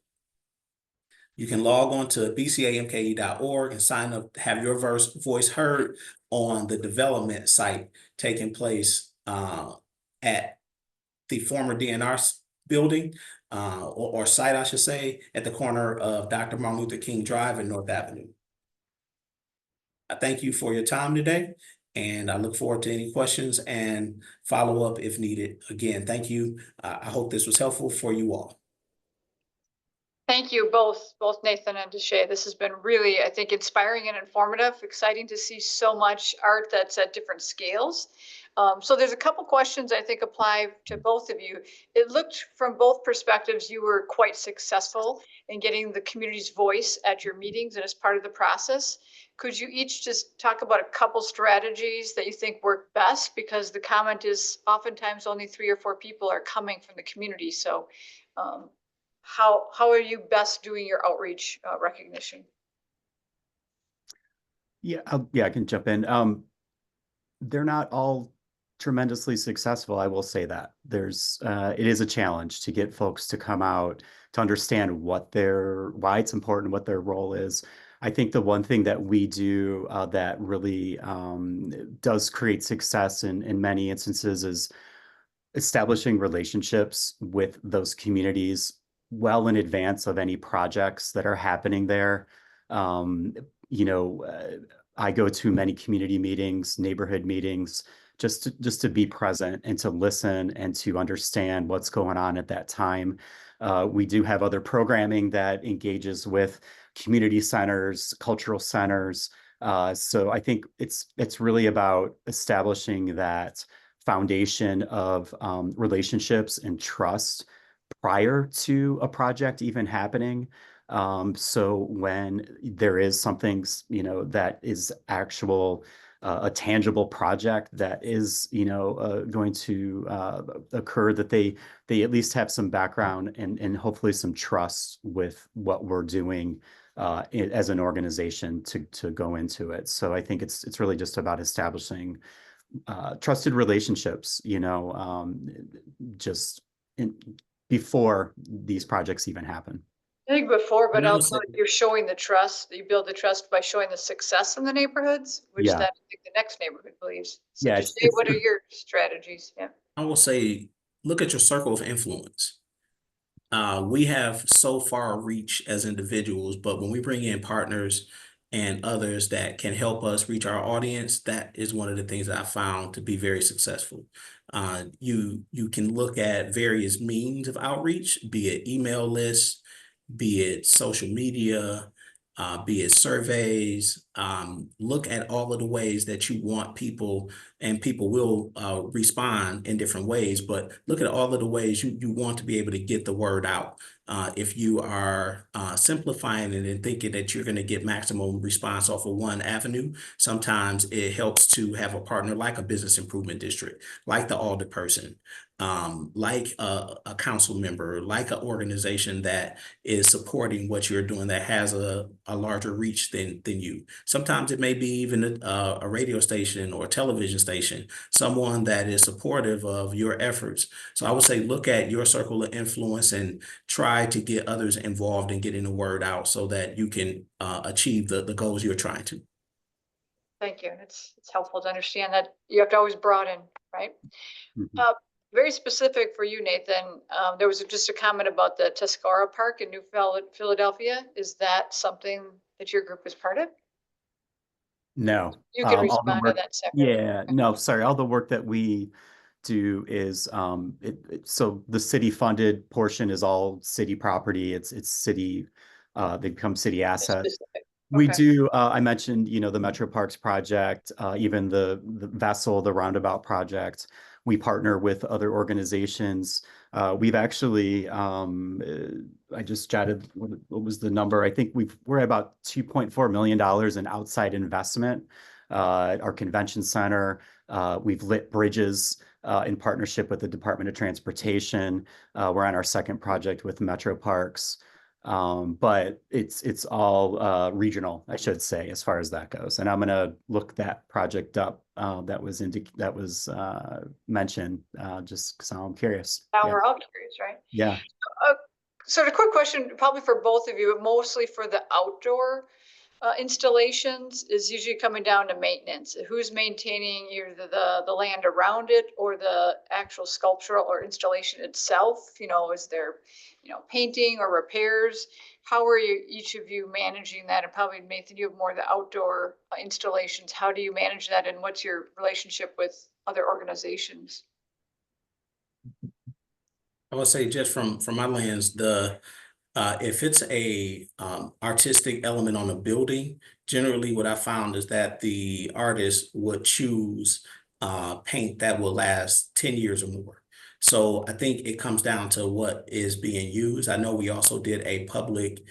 [SPEAKER 3] You can log on to bcamke.org and sign up, have your voice heard on the development site taking place at the former DNR building or site, I should say, at the corner of Dr. Martin Luther King Drive and North Avenue. I thank you for your time today, and I look forward to any questions and follow-up if needed. Again, thank you. I hope this was helpful for you all.
[SPEAKER 1] Thank you both Nathan and Deshay. This has been really, I think, inspiring and informative, exciting to see so much art that's at different scales. So there's a couple questions I think apply to both of you. It looked from both perspectives you were quite successful in getting the community's voice at your meetings and as part of the process. Could you each just talk about a couple strategies that you think work best? Because the comment is oftentimes only 3 or 4 people are coming from the community. So how are you best doing your outreach recognition?
[SPEAKER 2] Yeah, I can jump in. They're not all tremendously successful, I will say that. It is a challenge to get folks to come out to understand why it's important, what their role is. I think the one thing that we do that really does create success in many instances is establishing relationships with those communities well in advance of any projects that are happening there. I go to many community meetings, neighborhood meetings, just to be present and to listen and to understand what's going on at that time. We do have other programming that engages with community centers, cultural centers. So I think it's really about establishing that foundation of relationships and trust prior to a project even happening. So when there is something, that is a tangible project that is, going to occur, that they at least have some background and hopefully some trust with what we're doing as an organization to go into it. So I think it's really just about establishing trusted relationships, before these projects even happen.
[SPEAKER 1] I think before, but
[SPEAKER 3] And I would
[SPEAKER 1] also
[SPEAKER 3] say-
[SPEAKER 1] you're showing the trust. You build the trust by showing the success in the neighborhoods, which
[SPEAKER 2] Yeah.
[SPEAKER 1] then I think the next neighborhood believes. So
[SPEAKER 2] Yeah,
[SPEAKER 1] just say, what are your strategies? Yeah.
[SPEAKER 3] I will say, look at your circle of influence. We have so far reach as individuals, but when we bring in partners and others that can help us reach our audience, that is one of the things that I found to be very successful. You can look at various means of outreach, be it email lists, be it social media, be it surveys. Look at all of the ways that you want people, and people will respond in different ways, but look at all of the ways you want to be able to get the word out. If you are simplifying it and thinking that you're going to get maximum response off of one avenue, sometimes it helps to have a partner like a business improvement district, like the alderperson, like a council member, like an organization that is supporting what you're doing, that has a larger reach than you. Sometimes it may be even a radio station or a television station, someone that is supportive of your efforts. So I would say, look at your circle of influence and try to get others involved in getting the word out so that you can achieve the goals you're trying to.
[SPEAKER 1] Thank you. It's helpful to understand that you have to always broaden, right?
[SPEAKER 2] Mhm.
[SPEAKER 1] very specific for you, Nathan. There was just a comment about the Tuscarora Park in New Philadelphia. Is that something that your group is part of?
[SPEAKER 2] No,
[SPEAKER 1] You can
[SPEAKER 2] all the
[SPEAKER 1] respond to
[SPEAKER 2] work,
[SPEAKER 1] that separate.
[SPEAKER 2] yeah, no, sorry, all the work that we do is, so the city funded portion is all city property. It's city, they become city
[SPEAKER 1] It's
[SPEAKER 2] assets.
[SPEAKER 1] specific.
[SPEAKER 2] We
[SPEAKER 1] Okay.
[SPEAKER 2] do, I mentioned, the Metro Parks project, even the Vessel, the Roundabout project. We partner with other organizations. We've actually, I just jotted, what was the number? I think we're at about $2.4 million in outside investment. Our convention center, we've lit bridges in partnership with the Department of Transportation. We're on our second project with Metro Parks. But it's all regional, I should say, as far as that goes. And I'm gonna look that project up that was mentioned just because I'm curious.
[SPEAKER 1] Now
[SPEAKER 2] Yeah,
[SPEAKER 1] we're all curious, right?
[SPEAKER 2] yeah.
[SPEAKER 1] Uh, sort of quick question, probably for both of you, but mostly for the outdoor installations is usually coming down to maintenance. Who's maintaining either the land around it or the actual sculptural or installation itself? Is there, painting or repairs? How are you, each of you, managing that? And probably Nathan, you have more of the outdoor installations. How do you manage that, and what's your relationship with other organizations?
[SPEAKER 3] I would say just from my lens, if it's a artistic element on a building, generally what I found is that the artist would choose paint that will last 10 years or more. So I think it comes down to what is being used. I know we also did a public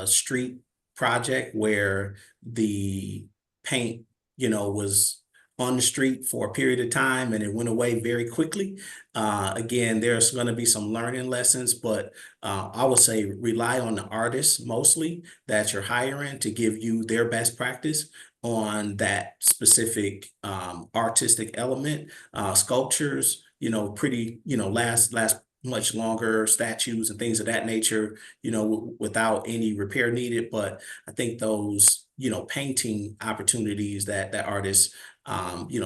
[SPEAKER 3] street project where the paint, was on the street for a period of time and it went away very quickly. Again, there's going to be some learning lessons, but I would say rely on the artists mostly that you're hiring to give you their best practice on that specific artistic element. Sculptures, pretty, last much longer, statues and things of that nature, without any repair needed. But I think those, painting opportunities that artists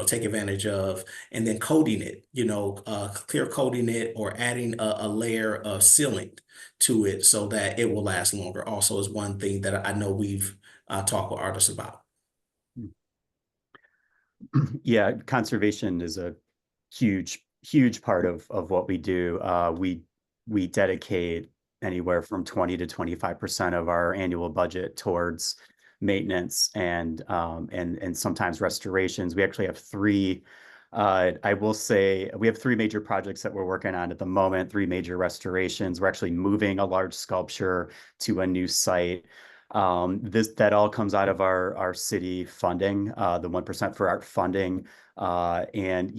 [SPEAKER 3] take advantage of, and then coating it, clear coating it or adding a layer of sealant to it so that it will last longer also is one thing that I know we've talked with artists about.
[SPEAKER 2] Yeah, conservation is a huge part of what we do. We dedicate anywhere from 20 to 25% of our annual budget towards maintenance and sometimes restorations. We actually have three. I will say we have three major projects that we're working on at the moment, three major restorations. We're actually moving a large sculpture to a new site. That all comes out of our city funding, the 1% for art funding. And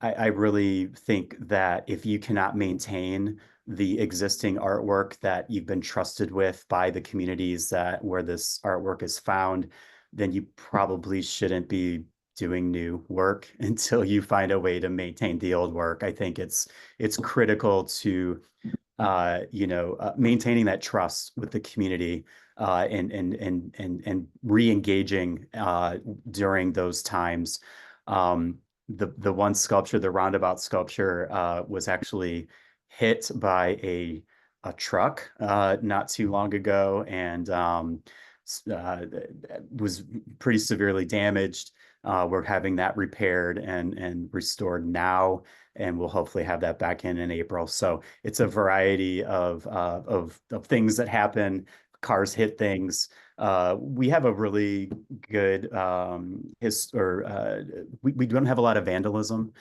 [SPEAKER 2] I really think that if you cannot maintain the existing artwork that you've been trusted with by the communities where this artwork is found, then you probably shouldn't be doing new work until you find a way to maintain the old work. I think it's critical to maintaining that trust with the community and re-engaging during those times. The one sculpture, the roundabout sculpture, was actually hit by a truck not too long ago and was pretty severely damaged. We're having that repaired and restored now, and we'll hopefully have that back in April. So it's a variety of things that happen. Cars hit things. We have a really good we don't have a lot of vandalism.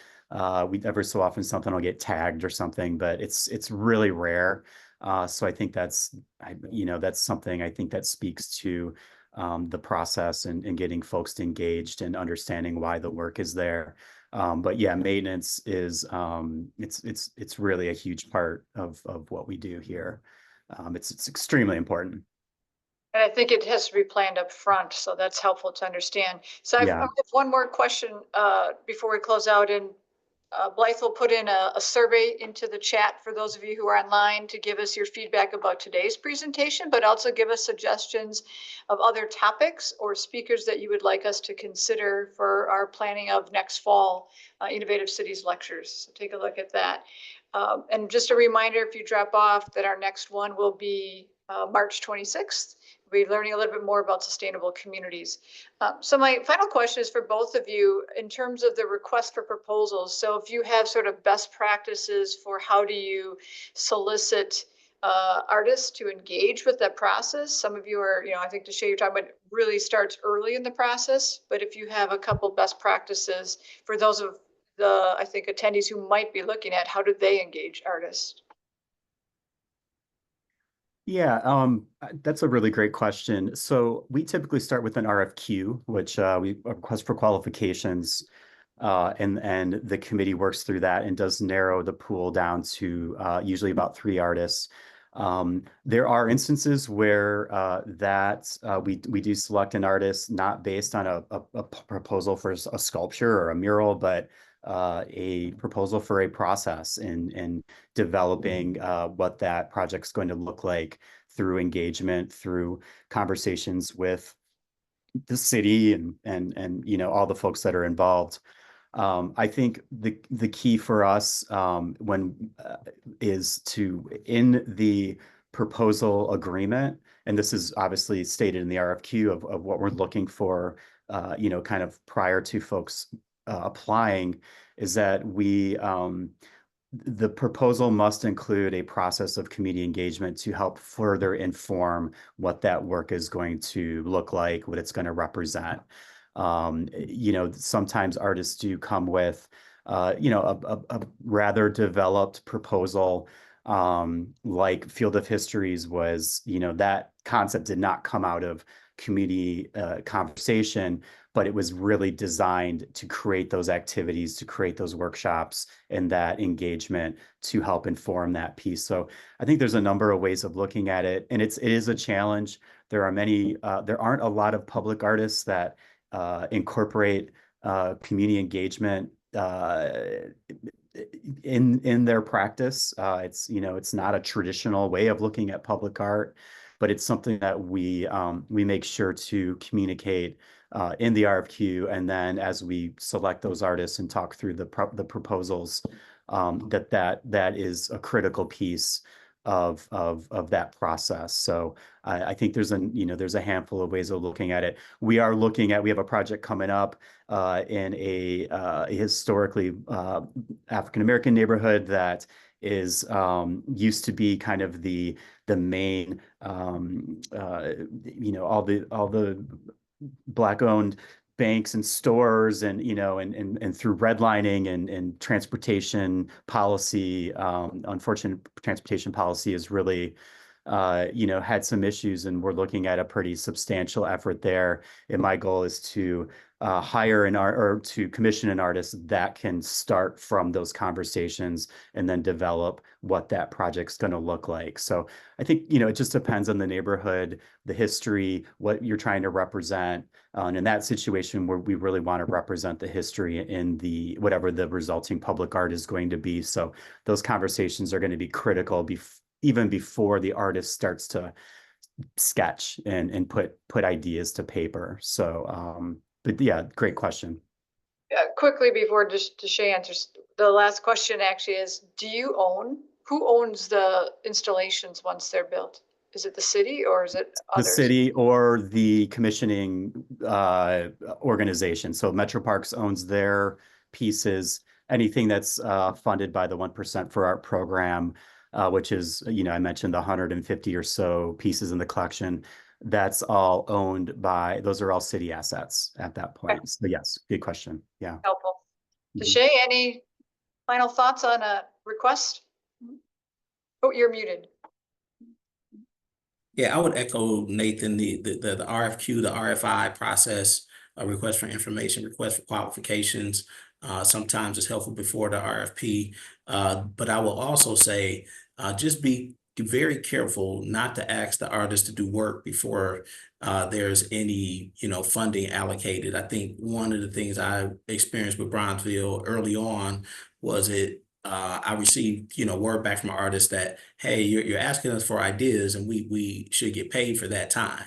[SPEAKER 2] We ever so often something will get tagged or something, but it's really rare. So I think that's something I think that speaks to the process and getting folks engaged and understanding why the work is there. But yeah, maintenance is it's really a huge part of what we do here. It's extremely important.
[SPEAKER 1] And I think it has to be planned up front, so that's helpful to understand. So I
[SPEAKER 2] Yeah.
[SPEAKER 1] have one more question before we close out. And Blythe will put in a survey into the chat for those of you who are online to give us your feedback about today's presentation, but also give us suggestions of other topics or speakers that you would like us to consider for our planning of next fall Innovative Cities lectures. So take a look at that. And just a reminder, if you drop off, that our next one will be March 26th. We'll be learning a little bit more about sustainable communities. So my final question is for both of you in terms of the request for proposals. So if you have sort of best practices for how do you solicit artists to engage with that process. Some of you are, I think Deshay, you're talking about really starts early in the process, but if you have a couple best practices for those of the, I think, attendees who might be looking at, how do they engage artists?
[SPEAKER 2] Yeah, that's a really great question. So we typically start with an RFQ, which we request for qualifications, and the committee works through that and does narrow the pool down to usually about 3 artists. There are instances where we do select an artist not based on a proposal for a sculpture or a mural, but a proposal for a process in developing what that project's going to look like through engagement, through conversations with the city and all the folks that are involved. I think the key for us is to, in the proposal agreement, and this is obviously stated in the RFQ of what we're looking for, kind of prior to folks applying, is that the proposal must include a process of community engagement to help further inform what that work is going to look like, what it's going to represent. Sometimes artists do come with, a rather developed proposal, like Field of Histories was, that concept did not come out of community conversation, but it was really designed to create those activities, to create those workshops and that engagement to help inform that piece. So I think there's a number of ways of looking at it, and it is a challenge. There aren't a lot of public artists that incorporate community engagement in their practice. It's not a traditional way of looking at public art, but it's something that we make sure to communicate in the RFQ, and then as we select those artists and talk through the proposals, that is a critical piece of that process. So I think there's a handful of ways of looking at it. We have a project coming up in a historically African-American neighborhood that is used to be kind of the main all the Black-owned banks and stores, and through redlining and transportation policy, unfortunate transportation policy has really had some issues, and we're looking at a pretty substantial effort there. And my goal is to hire or to commission an artist that can start from those conversations and then develop what that project's going to look like. So I think, it just depends on the neighborhood, the history, what you're trying to represent. And in that situation where we really want to represent the history in whatever the resulting public art is going to be. So those conversations are going to be critical even before the artist starts to sketch and put ideas to paper. So, but yeah, great question.
[SPEAKER 1] Quickly before Deshay answers, the last question actually is, who owns the installations once they're built? Is it the city or is it others?
[SPEAKER 2] The city or the commissioning organization. So Metro Parks owns their pieces. Anything that's funded by the 1% for Art program, which is, I mentioned the 150 or so pieces in the collection. That's all those are all city assets at that point. Okay. So yes, good question. Yeah.
[SPEAKER 1] Helpful. Deshay, any final thoughts on a request? Oh, you're muted.
[SPEAKER 3] Yeah, I would echo Nathan, the RFQ, the RFI process, a request for information, request for qualifications. Sometimes it's helpful before the RFP. But I will also say, just be very careful not to ask the artist to do work before there's any, funding allocated. I think one of the things I experienced with Bronzeville early on was I received, word back from artists that, hey, you're asking us for ideas and we should get paid for that time.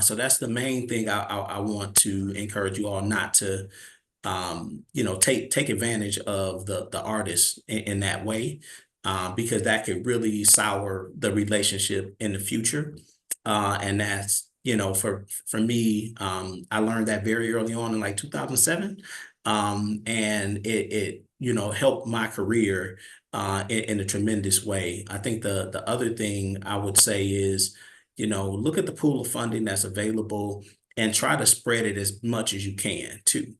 [SPEAKER 3] So that's the main thing I want to encourage you all not to take advantage of the artist in that way, because that could really sour the relationship in the future. And that's, for me, I learned that very early on in like 2007. And it helped my career in a tremendous way. I think the other thing I would say is, look at the pool of funding that's available and try to spread it as much as you can too.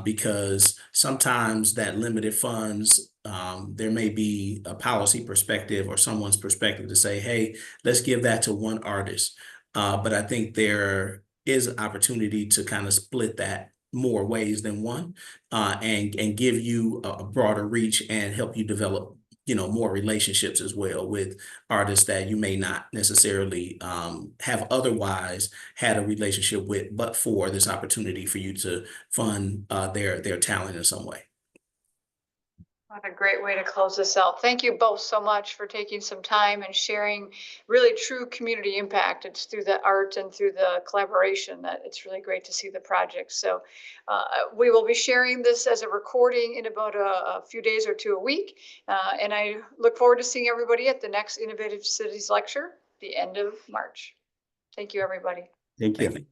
[SPEAKER 3] Because sometimes that limited funds, there may be a policy perspective or someone's perspective to say, hey, let's give that to one artist. But I think there is an opportunity to kind of split that more ways than one, and give you a broader reach and help you develop more relationships as well with artists that you may not necessarily have otherwise had a relationship with, but for this opportunity for you to fund their talent in some way.
[SPEAKER 1] What a great way to close this out. Thank you both so much for taking some time and sharing really true community impact. It's through the art and through the collaboration that it's really great to see the project. So we will be sharing this as a recording in about a few days or a week. And I look forward to seeing everybody at the next Innovative Cities Lecture, the end of March. Thank you, everybody.
[SPEAKER 2] Thank you.
[SPEAKER 3] Thank you.